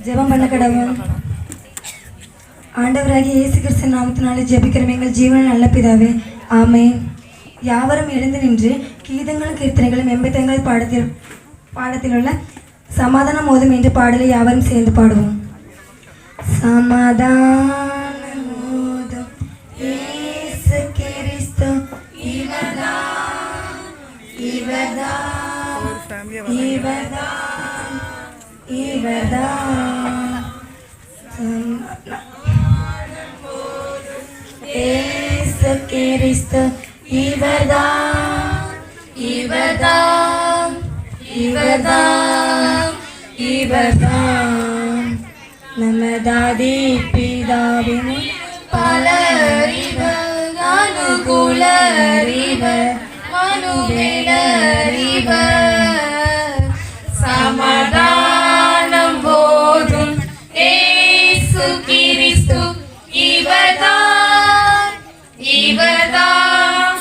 ஜெபம் பண்ண கடவுள். ஆண்டவராகிய இயேசு கிறிஸ்து நாமத்தினாலே ஜெபிக்கிறோம் எங்கள் ஜீவன நல்ல பிதாவே, ஆமென். யாவரும் எழுந்து நின்று கீதங்களும் கீர்த்தனைகளும் 85 பாடத்தில் உள்ள சமாதானம் மோதும் என்ற பாடலை யாவரும் சேர்ந்து பாடுவோம். சமாதானம் மோதும் இயேசு கிறிஸ்து இவர்தான், இவர்தான், இவர்தான், இவர்தான். இயேசு கிறிஸ்து இவர்தான், இவர்தான், இவர்தான், இவர்தான். நமதாதி பிதாவின் பலரிவர் அனுகூலரிவர் மனுவேலரிவர். சமாதானம் போதும் இயேசு கிறிஸ்து இவர்தான், இவர்தான்,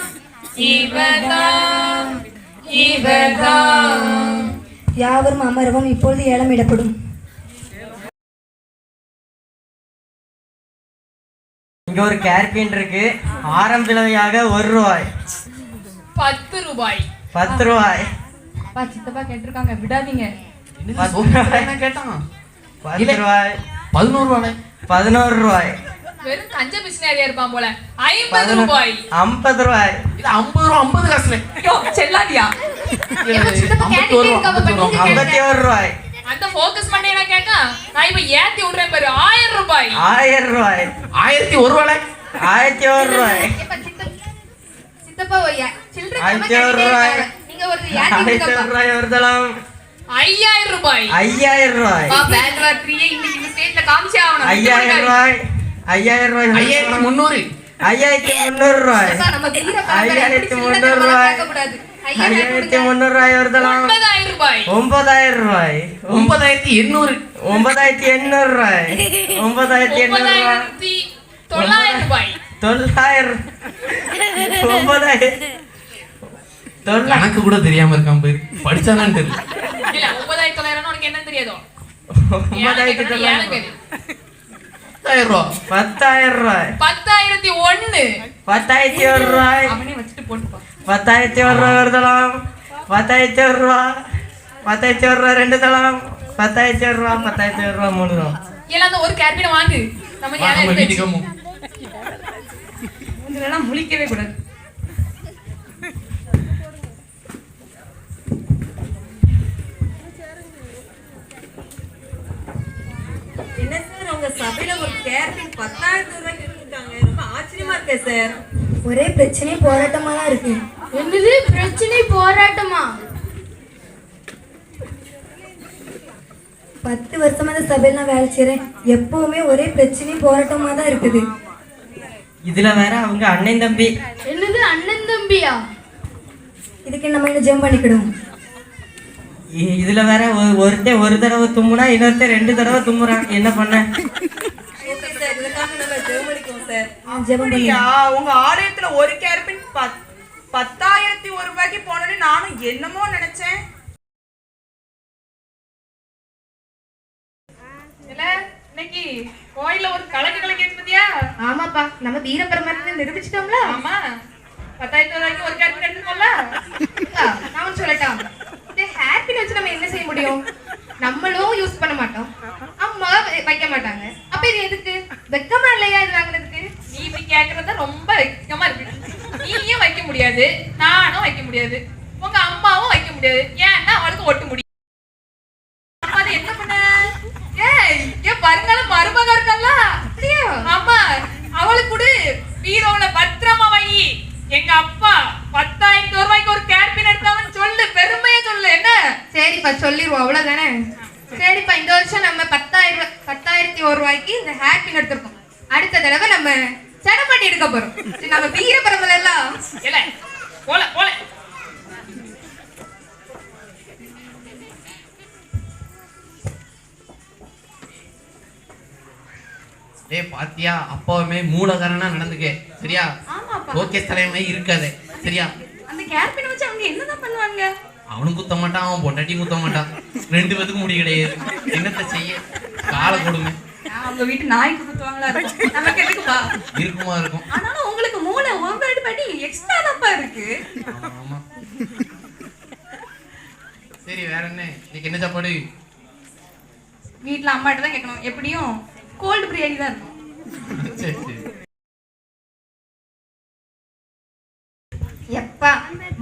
இவர்தான், இவர்தான். யாவரும் அமரவும். இப்பொழுது ஏலமிடப்படும். இங்க ஒரு கேர்பின் இருக்கு. ஆரம் விலையாக 1 ரூபாய், 10 ரூபாய், 10 ரூபாய். அப்பா சித்தப்பா கேட்டிருக்காங்க, விடாதீங்க. என்ன கேட்டான்? 10 ரூபாய், 11 ரூபாய், 11 ரூபாய். வெறும் கஞ்ச மிஷினரியா இருப்பான் போல. 50 ரூபாய், 50 ரூபாய். இது 50 ரூபாய், 50 காசுல. ஐயோ செல்லாதியா. சித்தப்பா 51 ரூபாய். அந்த ஃபோக்கஸ் பண்ணி என்ன கேட்க, நான் இப்ப ஏத்தி விடுறேன் பாரு. 1000 ரூபாய், 1000 ரூபாய், 1001 ரூபாய், 1001 ரூபாய். சித்தப்பா சில்ட்ரன் 1001 ரூபாய், நீங்க ஒரு ஏத்தி 1001 ரூபாய் ஒரு தளம். 5000 ரூபாய், 5000 ரூபாய். பா பேட்ரா 3 இன்னைக்கு இந்த ஸ்டேட்ல காமிச்சே ஆவணும். 5000 ரூபாய், 5000 ரூபாய், 5300, 5300 ரூபாய், நம்ம தீர 5300 ரூபாய், 5300 ரூபாய் ஒரு தளம். 9000 ரூபாய், 9000 ரூபாய், 9800, 9800 ரூபாய், 9800 ரூபாய், 900 ரூபாய், 900, 9000. எனக்கு கூட தெரியாம இருக்கான் பேரு. படிச்சானான்னு தெரியல. இல்ல 9900 உனக்கு என்ன தெரியாதோ? 9900, 10,000 ரூபாய், 10,000 ரூபாய், 10001, 10,001 ரூபாய், அவனே வச்சிட்டு போட்டுப்பா. 10,001 ரூபாய் ஒரு தளம். 10,001 ரூபாய், 10,001 ரூபாய் 2 தளம். 10,001 ரூபாய், 10,001 ரூபாய் 3 தளம். எல்லாம் அந்த ஒரு கேர்பினை வாங்கு. நம்ம நம்ம யாரை வீட்டுக்கு போ. இதெல்லாம் முழிக்கவே கூடாது. என்ன சார் உங்க சபையில ஒரு கேர்பின் 10,000 ரூபாய்க்கு இருக்காங்க? ரொம்ப ஆச்சரியமா இருக்கு சார். ஒரே பிரச்சனை போராட்டமா தான் இருக்கு. என்னது பிரச்சனை போராட்டமா? 10 வருஷமா இந்த சபையில நான் வேலை செய்றேன். எப்பவுமே ஒரே பிரச்சனையும் போராட்டமா தான் இருக்குது. இதுல வேற அவங்க அண்ணன் தம்பி. என்னது அண்ணன் தம்பியா? இதுக்கு நம்ம என்ன ஜெபம் பண்ணிக்கிடுவோம். இதுல வேற ஒருத்தன் ஒரு தடவை தும்முனா இன்னொருத்தன் 2 தடவை தும்முறான். என்ன பண்ண? ஓகே சார், இதுக்காக நம்ம ஜெபம் சார். ஜெபம் பண்ணி உங்க ஆலயத்துல ஒரு கேர்பின் 10,001 ரூபாய்க்கு போனோன்னு நானும் என்னமோ நினைச்சேன். இல்ல இன்னைக்கு கோயில்ல ஒரு கலக்கு கலக்கிச்சு பத்தியா? ஆமாப்பா, நம்ம வீரபெருமானை நிரூபிச்சிட்டோம்ல. ஆமா, 10,000 ரூபாய்க்கு ஒரு கேர்பின் எடுத்துக்கோல. நான் சொல்லட்டா, இந்த ஹேர்பின் வச்சு நம்ம என்ன செய்ய முடியும்? நம்மளும் யூஸ் பண்ண மாட்டோம், அம்மா வைக்க மாட்டாங்க. அப்ப இது எதுக்கு? வெக்கமா இல்லையா இது வாங்குறதுக்கு? நீ இப்படி கேக்குறது ரொம்ப வெக்கமா இருக்கு. நீயும் வைக்க முடியாது, நானும் வைக்க முடியாது, உங்க அம்மாவும் வைக்க முடியாது. ஏன்னா அவளுக்கு ஒட்டு முடியும். அது என்ன பண்ண? ஏன் வருங்காலம் மருமக இருக்கல்ல? ஆமா, அவளுக்கு கூட பீரோல பத்திரமா வை. எங்க அப்பா 10,000 ரூபாய்க்கு ஒரு கேர்பின் எடுத்தாங்கன்னு சொல்லு, பெருமையா சொல்லு. என்ன? சரிப்பா சொல்லிடுவோம், அவ்வளவுதானே. சரிப்பா, இந்த வருஷம் நம்ம 10,001 ரூபாய்க்கு இந்த ஹேர்பின் எடுத்திருக்கோம். அடுத்த தடவை நம்ம சடப்பட்டி எடுக்க போறோம். நம்ம வீரபெருமாள் எல்லாம் இல்ல போல போல. டேய் பாத்தியா, அப்பாவுமே மூலகாரனா நடந்துக்க. சரியா? ஓகே தலைமை இருக்காது. சரியா? அந்த கேர்பின் வச்சு அவங்க என்னதான் பண்ணுவாங்க? அவனும் குத்த மாட்டான், அவன் பொண்டாட்டியும் குத்த மாட்டான். 2 பேத்துக்கும் முடி கிடையாது. என்னத்த செய்ய? காலை கொடுங்க. அவங்க வீட்டு நாய்க்கு குத்துவாங்களா இருக்கும். நமக்கு எதுக்குப்பா? இருக்குமா இருக்கும். ஆனாலும் உங்களுக்கு மூளை ஒரு படி எக்ஸ்ட்ரா தான்ப்பா இருக்கு. ஆமா, ஆமா. சரி வேற என்ன இன்னைக்கு என்ன சாப்பாடு? வீட்ல அம்மாட்ட தான் கேட்கணும். எப்படியும் கோல்டு பிரியாணி தான் இருக்கும். சரி சரி. எப்பா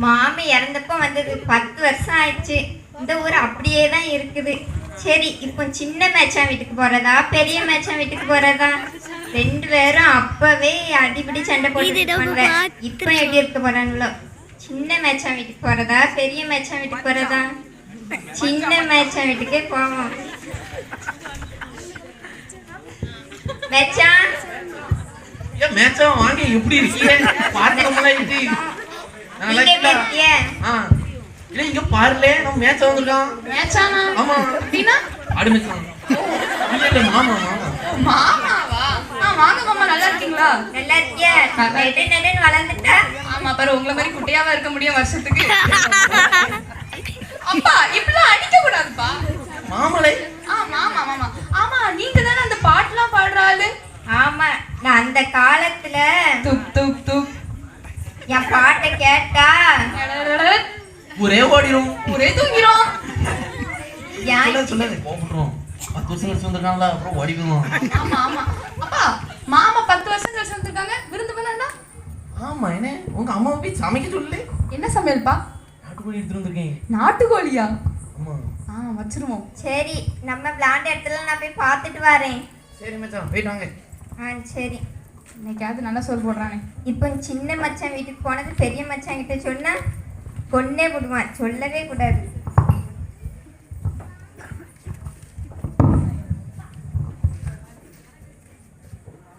மாமி இறந்தப்போ வந்தது 10 வருஷம் ஆயிடுச்சு. இந்த ஊர் அப்படியே தான் இருக்குது. சரி இப்போ சின்ன மேச்சான் வீட்டுக்கு போறதா பெரிய மேச்சான் வீட்டுக்கு போறதா? 2 பேரும் அப்பவே அடிப்படி சண்டை போட்டுருப்பாங்க. இப்போ எப்படி இருக்க போறாங்களோ? சின்ன மேச்சான் வீட்டுக்கு போறதா பெரிய மேச்சான் வீட்டுக்கு போறதா? சின்ன மேச்சான் வீட்டுக்கே போவோம். மேச்சான் ஏன் மேட்சம் வாங்க எப்படி இருக்கீங்க? பாருங்களா இது. நல்லா நீங்க இருக்கா? பேசிய இல்ல இங்க பாருல நம்ம மேட்ச் வந்திருக்கோம். மேட்சானா ஆமா. அப்படின்னா ஆடு மேட்ச். இல்ல மாமா மாமா. மாமாவா? வாங்க மாமா, நல்லா இருக்கீங்களா? நல்லா இருக்கியா? நெடு வளர்ந்துட்டா? ஆமா பாரு, உங்களை மாதிரி குட்டையாவா இருக்க முடியும் வருஷத்துக்கு. அப்பா இப்படிலாம் அடிக்க கூடாதுப்பா. மாமலை. மாமா மாமா. ஆமா, நீங்க தானே அந்த பாட்டுலாம் பாடுற ஆளு? ஆமா, நான் அந்த காலத்துல துப் துப் துப் என் பாட்டை கேட்டா ஒரே ஓடிரும். ஒரே தூங்கிரும். ஏன் சொல்லாத கோபப்படுறோம். 10 வருஷம் கழிச்சு வந்திருக்காங்களா அப்புறம் ஓடிக்கணும். ஆமா ஆமா. அப்பா மாமா 10 வருஷம் கழிச்சு வந்திருக்காங்க, விருந்து பண்ணா? ஆமா என்ன உங்க அம்மா போய் சமைக்க சொல்லு. என்ன சமையல்ப்பா? நாட்டுக்கோழி எடுத்துட்டு வந்திருக்கேன். நாட்டுக்கோழியா? ஆமா. வச்சிருவோம். சரி, நம்ம விளையாண்ட இடத்துல நான் போய் பார்த்துட்டு வரேன். சரி மச்சான் போயிட்டு வாங்க. சரி. இன்னைக்காவது நல்லா சொல் போடுறானே. இப்போ சின்ன மச்சான் வீட்டுக்கு போனது பெரிய மச்சான் கிட்ட சொன்னா கொன்னே விடுவான். சொல்லவே கூடாது.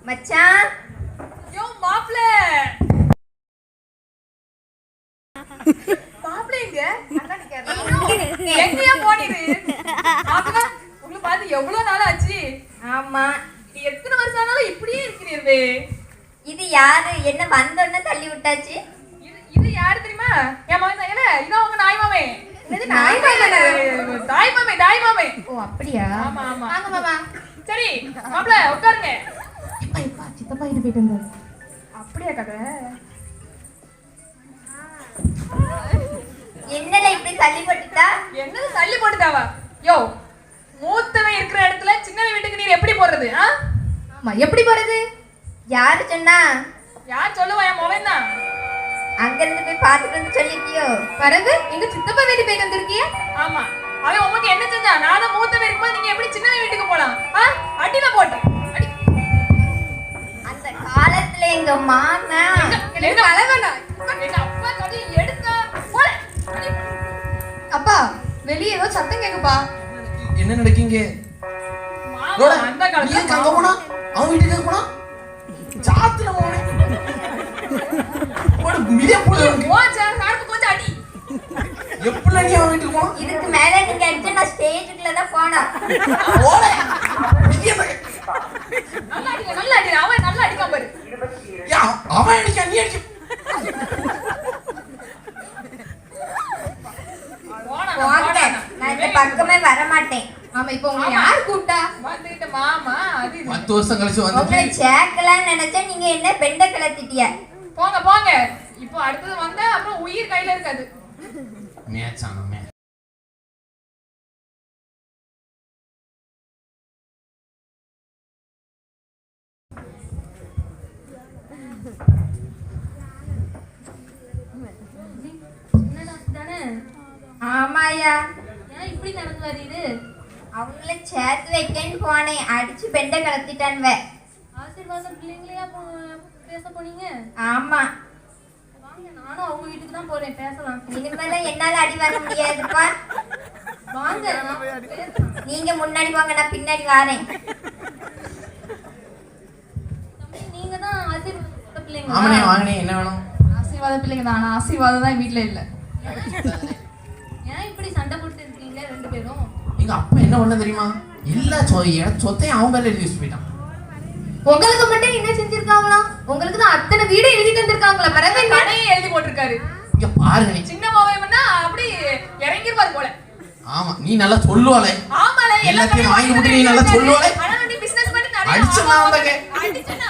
மச்சான் யோ மாப்ள. மாப்ள எங்க? எங்கயா போனீரு? மாப்ள உங்களை பார்த்து எவ்வளவு நாள் ஆச்சு? ஆமா, நீ எத்தனை வருஷம் ஆனாலும் இப்படியே இருக்கிறீர்களே. இது யாரு? என்ன வந்தோன்னு தள்ளி விட்டாச்சு. இது யாரு தெரியுமா? என் மகன் தான். இதான் உங்க நாய் மாமே. நாய் மாமே? தாய் மாமே, தாய் மாமே. ஓ அப்படியா? ஆமா ஆமா. வாங்க மாமா. சரி மாப்ள உட்காருங்க. சித்தப்பா இது போயிட்டு வந்தாரு. அப்படியா கதை? என்னல இப்படி தள்ளி போட்டுட்டா? என்னது தள்ளி போட்டுட்டாவா? யோ, மூத்தவன் இருக்கிற இடத்துல சின்னவன் வீட்டுக்கு நீர் எப்படி போறது? ஆமா, எப்படி போறது? யாரு சொன்னா? யார் சொல்லுவா? என் மகன் தான். அங்க இருந்து போய் பார்த்துட்டு வந்து சொல்லிட்டியோ? பிறகு எங்க சித்தப்பா வீட்டு போயிட்டு வந்திருக்கிய? ஆமா, அவன் உங்களுக்கு என்ன செஞ்சா? நானும் மூத்தவன் இருக்கும்போது நீங்க எப்படி சின்னவன் வீட்டுக்கு போலாம்? அடிதான் போட்டேன். அடி. அந்த காலத்துல எங்க மாமா என்ன அழகாண்டா? எங்க அப்பா கதை எடுத்தா போல. அடி. அப்பா வெளியே ஏதோ சத்தம் கேக்குப்பா. என்ன நடக்கீங்க? மாமா அந்த காலத்துல அங்க போனா அவன் வீட்டுக்கு போனா சாத்துல போனே. போடு மிதிய போடு. போச்சா நாக்கு கொஞ்சம் அடி. எப்பல நீ அவன் வீட்டுக்கு போனா? இதுக்கு மேல நீங்க அடிச்சு நான் ஸ்டேஜுக்குள்ள தான் போனேன். போல மிதிய போய். நல்லா அடி, நல்லா அடி. அவன் நல்லா அடிக்காம பாரு. யா அவன் அடிக்க நீ அடிக்க. போங்க, நான் இந்த பக்கமே வர மாட்டேன். ஆமா, இப்போ உங்களை யார் கூப்பிட்டா? வந்துட்ட மாமா அது இது. 10 வருஷம் கழிச்சு உங்களை வந்து சேர்க்கலாம்னு நினைச்சேன், நீங்க என்ன பெண்ட கிளத்திட்டிய. போங்க போங்க. இப்போ அடுத்தது வந்தா அப்புறம் உயிர் கையில இருக்காது. மேட்சான மே. ஆமாயா, ஏன் இப்படி நடந்து வரீரு? அவங்கள சேர்த்து வைக்கன்னு போனேன், அடிச்சு பெண்ட கிளத்திட்டான்வ. ஆசீர்வாதம் பிள்ளைங்களையா பேச போனீங்க? ஆமா, வாங்க, நானும் அவங்க வீட்டுக்கு தான் போறேன், பேசலாம். இனிமேல என்னால அடி வர முடியாதுப்பா. வாங்க, நான் பேசலாம். நீங்க முன்னாடி வாங்க, நான் பின்னாடி வாரேன். தம்பி, நீங்க தான் ஆசீர்வாத பிள்ளைங்க. ஆமனே வாங்கனே என்ன வேணும்? ஆசீர்வாத பிள்ளைங்க தான். ஆனா ஆசீர்வாதம் தான் வீட்டுல இல்ல. ஏன் இப்படி சண்டை போட்டு இருக்கீங்க 2 பேரும்? எங்க அப்பா என்ன பண்ண தெரியுமா? எல்லா சொத்தையும் அவன் பேர்ல எழுதி வச்சு போயிட்டான். உங்களுக்கு மட்டும் என்ன செஞ்சிருக்காங்களா? உங்களுக்கு தான் அத்தனை வீடு எழுதி தந்திருக்காங்களா? பிறகு என்ன? கடையை எழுதி போட்டிருக்காரு. இங்க பாருங்க நீ. சின்ன மாவன் அப்படி இறங்கிருப்பாரு போல. ஆமா நீ நல்லா சொல்லுவாளே. ஆமா சொல்லுவாளே எல்லாத்தையும் வாங்கி விட்டு நீ நல்லா சொல்லுவாளே. ஆனா நீ பிசினஸ் பண்ணி நிறைய அடிச்சனா வந்தங்க. அடிச்சனா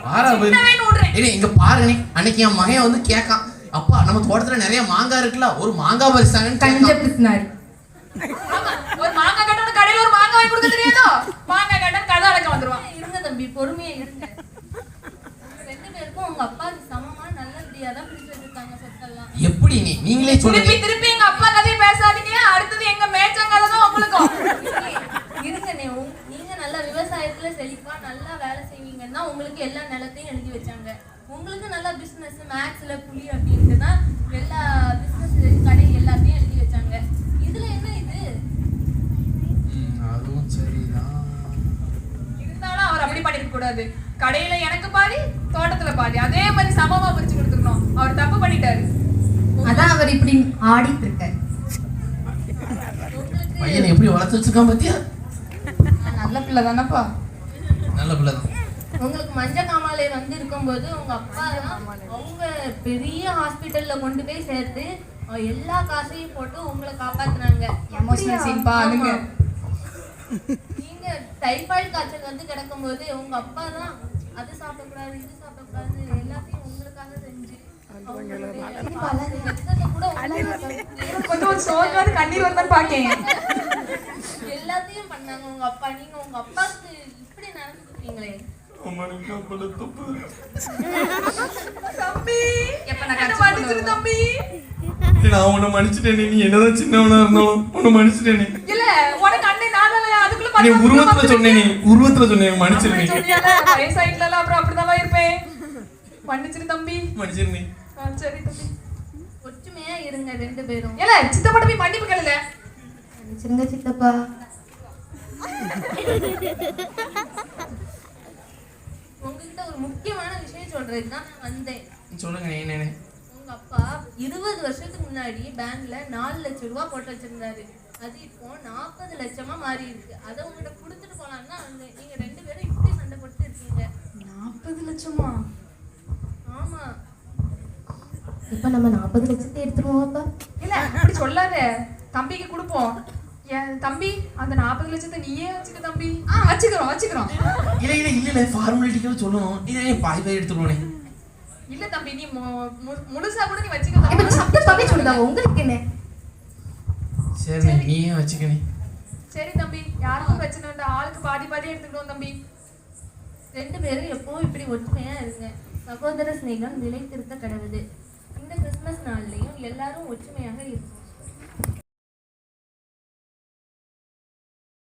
வாரா ஏய் இங்க பாருங்க நீ அன்னைக்கு என் மகன் வந்து கேட்கான், அப்பா நம்ம தோட்டத்துல நிறைய மாங்காய் இருக்குல்ல, ஒரு மாங்காய் பறிச்சாங்கன்னு கஞ்ச கேட்கான். பிசினாரி. ஆமா ஒரு மாங்காய் கட்டணும் கடையில ஒரு மாங்காய் வாங்கி கொடுக்க தெரியாதோ மாங்காய் கட்டணும் கடை அடக்க வந்துருவான். இருங்க தம்பி பொறுமையா இருங்க. ரெண்டு பேருக்கும் உங்க அப்பாவுக்கு சமமா நல்லபடியா தான் பிரிச்சு வச்சிருக்காங்க சொத்தெல்லாம். எப்படி நீங்களே சொல்லுங்க. திருப்பி திருப்பி எங்க அப்பா கதையை பேசாதீங்க. அடுத்தது எங்க மேய்ச்சங்கதை தான் உங்களுக்கும். இருங்கண்ணே நீங்க நல்லா விவசாயத்துல செழிப்பா நல்லா வேலை செய்வீங்கன்னா உங்களுக்கு எல்லா நிலத்தையும் எழுதி வச்சாங்க. உங்களுக்கு நல்லா பிசினஸ் மேக்ஸ்ல புலி அப்படின்ட்டு தான் எல்லா பிசினஸ் கடை எல்லாத்தையும் எழுதி வச்சாங்க. இதுல என்ன இது? அதுவும் சரிதான். இருந்தாலும் அவர் அப்படி பண்ணிருக்க கூடாது. கடையில எனக்கு பாதி தோட்டத்துல பாதி அதே மாதிரி சமமா பிரிச்சு கொடுத்துருக்கணும். அவர் தப்பு பண்ணிட்டாரு. அதான் அவர் இப்படி ஆடிட்டு இருக்காரு. பையனை எப்படி வளர்த்து வச்சிருக்கான் பாத்தியா? நல்ல பிள்ளை தானப்பா. நல்ல பிள்ளை தான். உங்களுக்கு மஞ்ச காமாலை வந்து இருக்கும்போது உங்க அப்பா அவங்க பெரிய ஹாஸ்பிட்டல்ல கொண்டு போய் சேர்த்து எல்லா காசையும் போட்டு உங்களை காப்பாத்துனாங்க. எமோஷனல் சீன் பாருங்க. நீங்க டைபாய்டு காய்ச்சல் வந்து கிடக்கும்போது உங்க அப்பா தான் அது சாப்பிடக்கூடாது இது சாப்பிடக்கூடாது எல்லாத்தையும் உங்களுக்காக செஞ்சு ரத்தத்தை கூட கொஞ்சம் ஒரு சோகாத கண்ணீர் வந்தான் பாக்கேன். எல்லாத்தையும் பண்ணாங்க உங்க அப்பா. நீங்க உங்க அப்பாவுக்கு இப்படி நடந்துக்கிறீங்களே. தம்பி எப்ப நான் என்ன மன்னிச்சிரு தம்பி. நான் உன்னை மன்னிச்சிட்டேன். நீ என்னதான் சின்னவனா இருந்தாலும் உன்னை மன்னிச்சிட்டேன். இல்ல உனக்கு அண்ணே நானே அதுக்குள்ள நீ பத்து உருவத்துல சொன்னே, நீ உருவத்துல சொன்னேன் மன்னிச்சிருந்தேன். வயசாயிட்டல அப்புறம் அப்படிதான் இருப்பேன். மன்னிச்சிரு தம்பி. மன்னிச்சிருந்தேன். சரி தம்பி. ஒற்றுமையா இருங்க ரெண்டு பேரும். ஏல சித்தப்பா போய் மன்னிப்பு கேளல. மன்னிச்சிருங்க சித்தப்பா. உங்ககிட்ட ஒரு முக்கியமான விஷயம் சொல்றதுக்கு தான் நான் வந்தேன். சொல்லுங்க என்னன்னு. உங்க அப்பா 20 வருஷத்துக்கு முன்னாடி பேங்க்ல 4 லட்சம் ரூபாய் போட்டு வச்சிருந்தாரு. அது இப்போ 40 லட்சமா மாறி இருக்கு. அதை உங்ககிட்ட கொடுத்துட்டு போலான்னா நீங்க ரெண்டு பேரும் இப்படி சண்டை போட்டு இருக்கீங்க. 40 லட்சமா? ஆமா. இப்ப நம்ம 40 லட்சத்தை எடுத்துருவோம்ப்பா. இல்ல அப்படி சொல்லாத. தம்பிக்கு கொடுப்போம். என் தம்பி அந்த 40 லட்சத்தை நீயே வச்சுக்க தம்பி. வச்சுக்கிறோம். இல்ல ஃபார்மாலிட்டிக்காக சொல்லணும். இதே பாய் பாய் எடுத்துக்கோனே. இல்ல தம்பி நீ முழுசா கூட நீ வச்சுக்க இப்ப தம்பி. சத்தமாவே சொல்லுதாங்க உங்களுக்கு என்ன? சரி நீயே வச்சுக்கணே. சரி தம்பி யாருக்கும் பிரச்சனை இல்லை. ஆளுக்கு பாதி பாதி எடுத்துக்கிட்டோம் தம்பி. ரெண்டு பேரும் எப்பவும் இப்படி ஒற்றுமையா இருங்க. சகோதர சிநேகம் நிலைத்திருக்க கடவுது. இந்த கிறிஸ்துமஸ் நாள்லயும் எல்லாரும் ஒற்றுமையாக இருக்கும்.